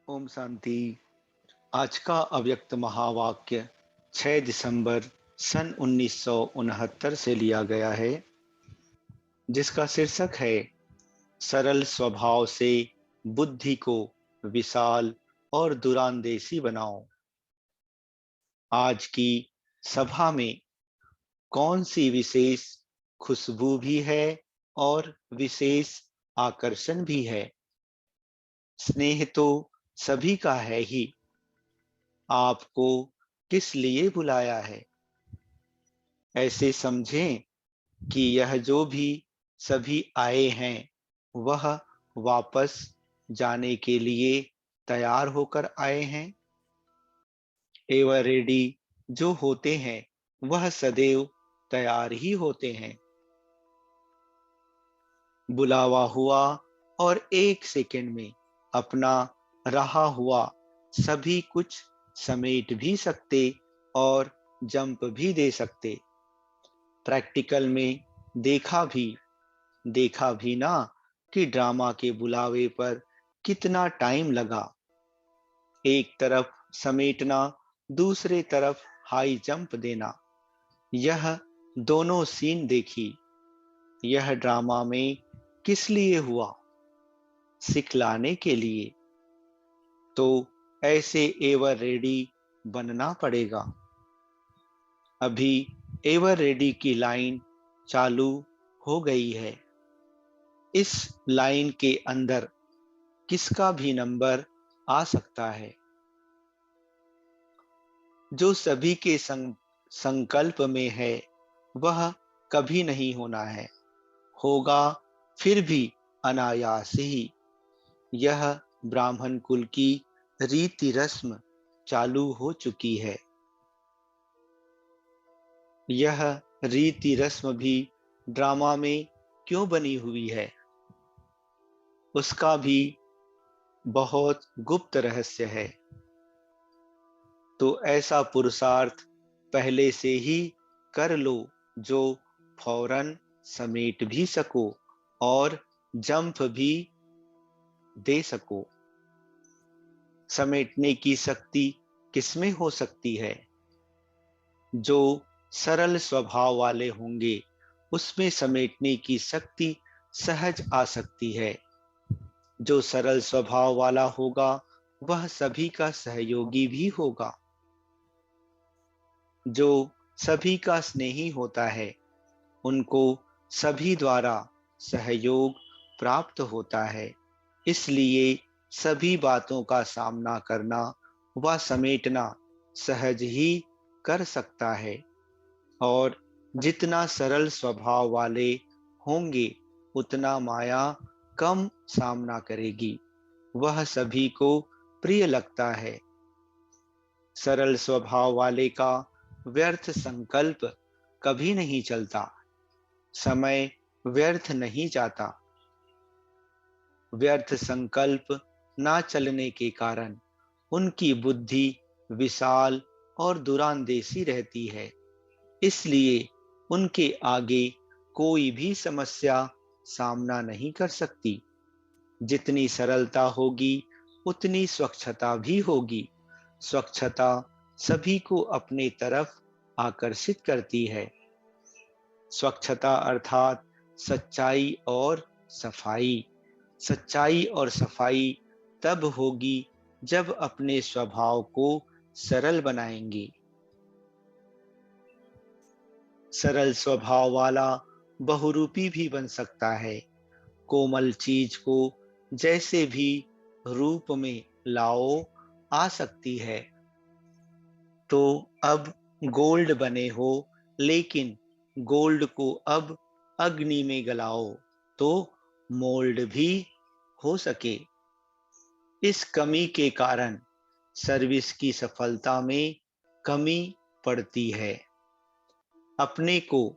ओम शांति। आज का अव्यक्त महावाक्य 6 दिसंबर सन 1969 से लिया गया है, जिसका शीर्षक है सरल स्वभाव से बुद्धि को विशाल और दूरांदेशी बनाओ। आज की सभा में कौन सी विशेष खुशबू भी है और विशेष आकर्षण भी है। स्नेह तो सभी का है ही। आपको किस लिए बुलाया है? ऐसे समझें कि यह जो भी सभी आए हैं वह वापस जाने के लिए तैयार होकर आए हैं। एवर रेडी जो होते हैं वह सदैव तैयार ही होते हैं। बुलावा हुआ और एक सेकंड में अपना रहा हुआ सभी कुछ समेट भी सकते और जंप भी दे सकते। प्रैक्टिकल में देखा भी ना कि ड्रामा के बुलावे पर कितना टाइम लगा। एक तरफ समेटना, दूसरे तरफ हाई जंप देना, यह दोनों सीन देखी। यह ड्रामा में किस लिए हुआ? सिखलाने के लिए। तो ऐसे एवर रेडी बनना पड़ेगा। अभी एवर रेडी की लाइन चालू हो गई है। इस लाइन के अंदर किसका भी नंबर आ सकता है। जो सभी के संकल्प में है वह कभी नहीं होना है, होगा फिर भी अनायास ही। यह ब्राह्मण कुल की रीति रस्म चालू हो चुकी है। यह रीति रस्म भी ड्रामा में क्यों बनी हुई है, उसका भी बहुत गुप्त रहस्य है। तो ऐसा पुरुषार्थ पहले से ही कर लो जो फौरन समेट भी सको और जंप भी दे सको। समेटने की शक्ति किसमें हो सकती है? जो सरल स्वभाव वाले होंगे उसमें समेटने की शक्ति सहज आ सकती है। जो सरल स्वभाव वाला होगा वह सभी का सहयोगी भी होगा। जो सभी का स्नेही होता है उनको सभी द्वारा सहयोग प्राप्त होता है। इसलिए सभी बातों का सामना करना व समेटना सहज ही कर सकता है। और जितना सरल स्वभाव वाले होंगे उतना माया कम सामना करेगी, वह सभी को प्रिय लगता है। सरल स्वभाव वाले का व्यर्थ संकल्प कभी नहीं चलता, समय व्यर्थ नहीं जाता। व्यर्थ संकल्प ना चलने के कारण उनकी बुद्धि विशाल और दूरांदेशी रहती है। इसलिए उनके आगे कोई भी समस्या सामना नहीं कर सकती। जितनी सरलता होगी उतनी स्वच्छता भी होगी। स्वच्छता सभी को अपने तरफ आकर्षित करती है। स्वच्छता अर्थात सच्चाई और सफाई। सच्चाई और सफाई तब होगी जब अपने स्वभाव को सरल बनाएंगे। सरल स्वभाव वाला बहुरूपी भी बन सकता है। कोमल चीज को जैसे भी रूप में लाओ आ सकती है। तो अब गोल्ड बने हो, लेकिन गोल्ड को अब अग्नि में गलाओ तो मोल्ड भी हो सके। इस कमी के कारण सर्विस की सफलता में कमी पड़ती है। अपने को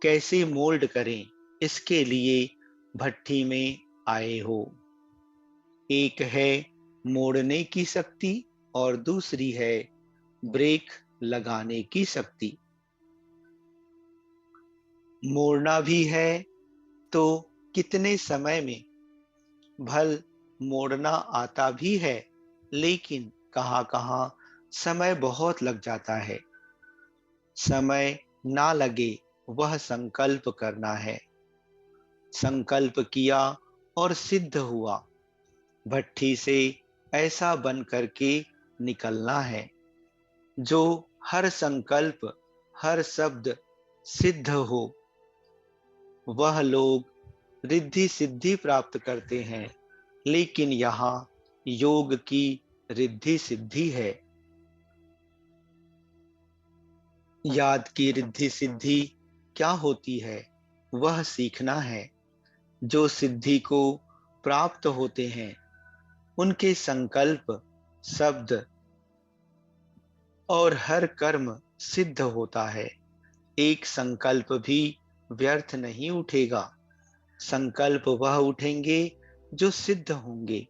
कैसे मोल्ड करें, इसके लिए भट्टी में आए हो। एक है मोड़ने की शक्ति और दूसरी है ब्रेक लगाने की शक्ति। मोड़ना भी है तो कितने समय में? भल मोड़ना आता भी है लेकिन कहाँ कहाँ समय बहुत लग जाता है। समय ना लगे वह संकल्प करना है। संकल्प किया और सिद्ध हुआ, भट्ठी से ऐसा बन करके निकलना है जो हर संकल्प, हर शब्द सिद्ध हो। वह लोग रिद्धि सिद्धि प्राप्त करते हैं, लेकिन यहाँ योग की रिद्धि सिद्धि है। याद की रिद्धि सिद्धि क्या होती है, वह सीखना है। जो सिद्धि को प्राप्त होते हैं उनके संकल्प, शब्द और हर कर्म सिद्ध होता है। एक संकल्प भी व्यर्थ नहीं उठेगा। संकल्प वह उठेंगे जो सिद्ध होंगे।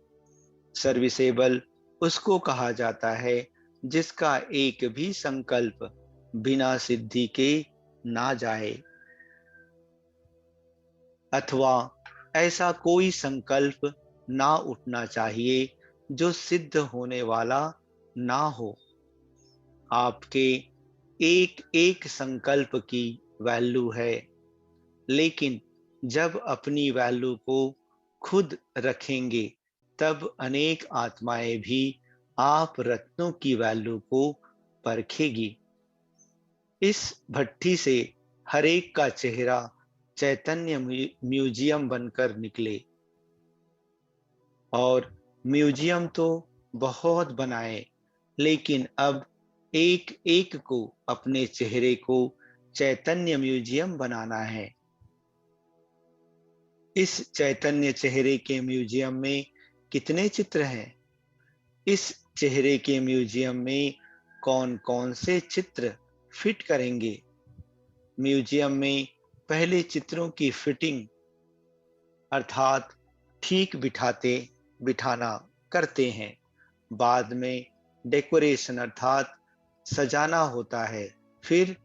सर्विसेबल उसको कहा जाता है जिसका एक भी संकल्प बिना सिद्धि के ना जाए, अथवा ऐसा कोई संकल्प ना उठना चाहिए जो सिद्ध होने वाला ना हो। आपके एक एक संकल्प की वैल्यू है, लेकिन जब अपनी वैल्यू को खुद रखेंगे तब अनेक आत्माएं भी आप रत्नों की वैल्यू को परखेगी। इस भट्ठी से हरेक का चेहरा चैतन्य म्यूजियम बनकर निकले। और म्यूजियम तो बहुत बनाए, लेकिन अब एक एक को अपने चेहरे को चैतन्य म्यूजियम बनाना है। इस चैतन्य चेहरे के म्यूजियम में कितने चित्र हैं? इस चेहरे के म्यूजियम में कौन कौन से चित्र फिट करेंगे? म्यूजियम में पहले चित्रों की फिटिंग अर्थात ठीक बिठाना करते हैं। बाद में डेकोरेशन अर्थात सजाना होता है। फिर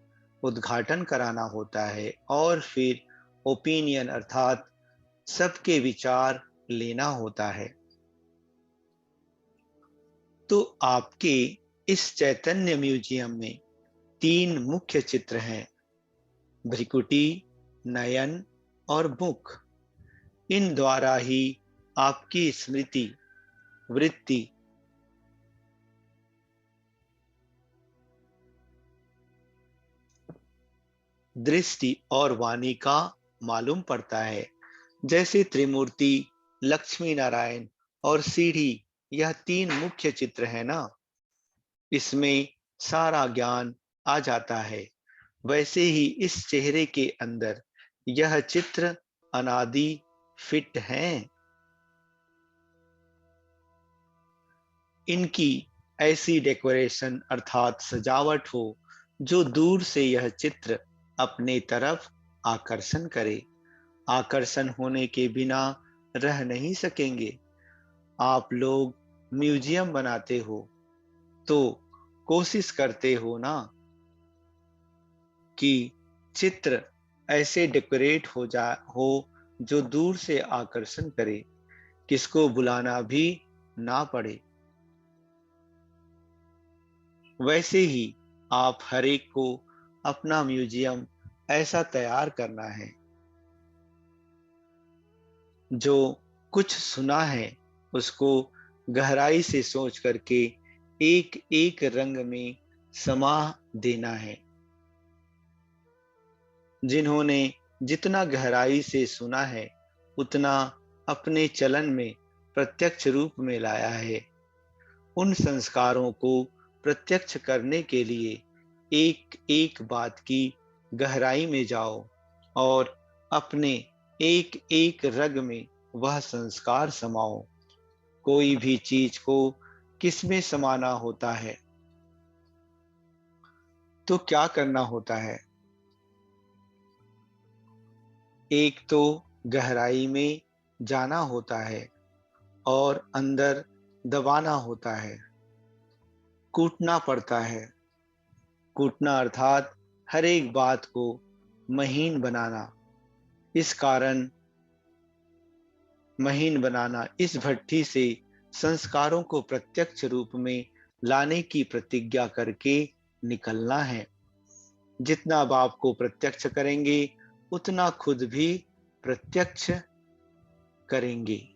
उद्घाटन कराना होता है और फिर ओपिनियन अर्थात सबके विचार लेना होता है। तो आपके इस चैतन्य म्यूजियम में 3 मुख्य चित्र हैं, भ्रिकुटी, नयन और मुख। इन द्वारा ही आपकी स्मृति, वृत्ति, दृष्टि और वाणी का मालूम पड़ता है। जैसे त्रिमूर्ति, लक्ष्मी नारायण और सीढ़ी, यह 3 मुख्य चित्र है ना, इसमें सारा ज्ञान आ जाता है। वैसे ही इस चेहरे के अंदर यह चित्र अनादि फिट हैं। इनकी ऐसी डेकोरेशन अर्थात सजावट हो जो दूर से यह चित्र अपने तरफ आकर्षण करे। आकर्षण होने के बिना रह नहीं सकेंगे। आप लोग म्यूजियम बनाते हो तो कोशिश करते हो ना कि चित्र ऐसे डेकोरेट हो जो दूर से आकर्षण करे, किसको बुलाना भी ना पड़े। वैसे ही आप हर एक को अपना म्यूजियम ऐसा तैयार करना है जो कुछ सुना है उसको गहराई से सोच करके एक एक रंग में समा देना है। जिन्होंने जितना गहराई से सुना है उतना अपने चलन में प्रत्यक्ष रूप में लाया है, उन संस्कारों को प्रत्यक्ष करने के लिए एक एक बात की गहराई में जाओ और अपने एक एक रग में वह संस्कार समाओ। कोई भी चीज को किसमें समाना होता है तो क्या करना होता है? एक तो गहराई में जाना होता है और अंदर दबाना होता है, कूटना पड़ता है। कूटना अर्थात हर एक बात को महीन बनाना। इस कारण महीन बनाना, इस भट्ठी से संस्कारों को प्रत्यक्ष रूप में लाने की प्रतिज्ञा करके निकलना है। जितना बाप को प्रत्यक्ष करेंगे, उतना खुद भी प्रत्यक्ष करेंगे।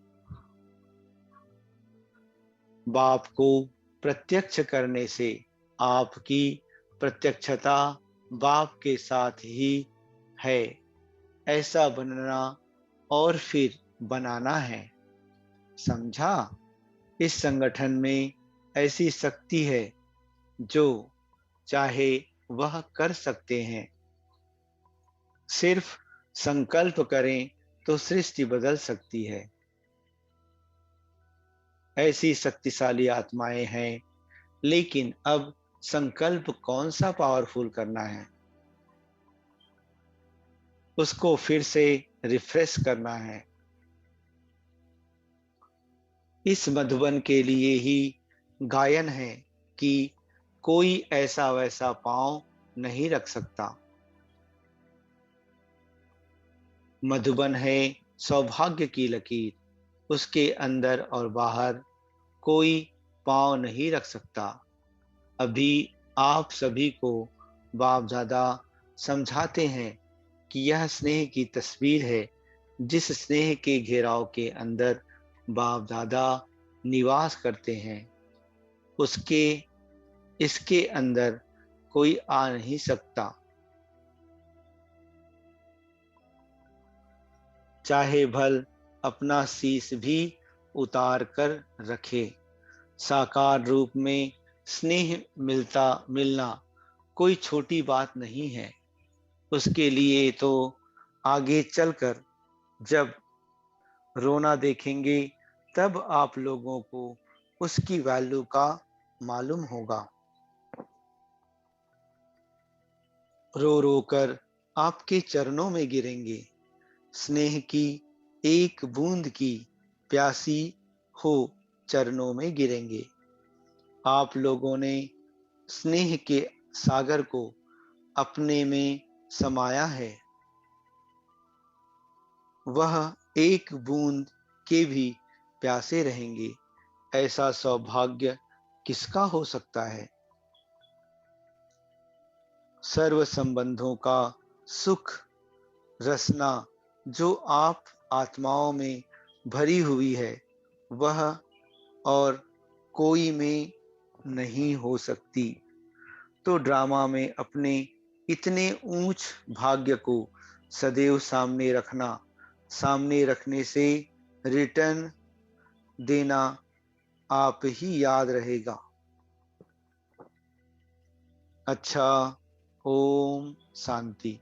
बाप को प्रत्यक्ष करने से आपकी प्रत्यक्षता बाप के साथ ही है, ऐसा बनना और फिर बनाना है। समझा? इस संगठन में ऐसी शक्ति है जो चाहे वह कर सकते हैं। सिर्फ संकल्प करें तो सृष्टि बदल सकती है। ऐसी शक्तिशाली आत्माएं हैं, लेकिन अब संकल्प कौन सा पावरफुल करना है, उसको फिर से रिफ्रेश करना है। इस मधुबन के लिए ही गायन है कि कोई ऐसा वैसा पांव नहीं रख सकता। मधुबन है सौभाग्य की लकीर, उसके अंदर और बाहर कोई पांव नहीं रख सकता। अभी आप सभी को बाप दादा समझाते हैं कि यह स्नेह की तस्वीर है, जिस स्नेह के घेराव के अंदर बाप दादा निवास करते हैं, उसके इसके अंदर कोई आ नहीं सकता। चाहे भल अपना शीश भी उतार कर रखे, साकार रूप में स्नेह मिलना कोई छोटी बात नहीं है। उसके लिए तो आगे चलकर जब रोना देखेंगे, तब आप लोगों को उसकी वैल्यू का मालूम होगा। रो रो कर आपके चरणों में गिरेंगे, स्नेह की एक बूंद की प्यासी हो चरणों में गिरेंगे। आप लोगों ने स्नेह के सागर को अपने में समाया है, वह एक बूंद के भी प्यासे रहेंगे। ऐसा सौभाग्य किसका हो सकता है? सर्व संबंधों का सुख रसना जो आप आत्माओं में भरी हुई है, वह और कोई में नहीं हो सकती। तो ड्रामा में अपने इतने ऊंच भाग्य को सदैव सामने रखने से रिटर्न देना आप ही याद रहेगा। अच्छा, ओम शांति।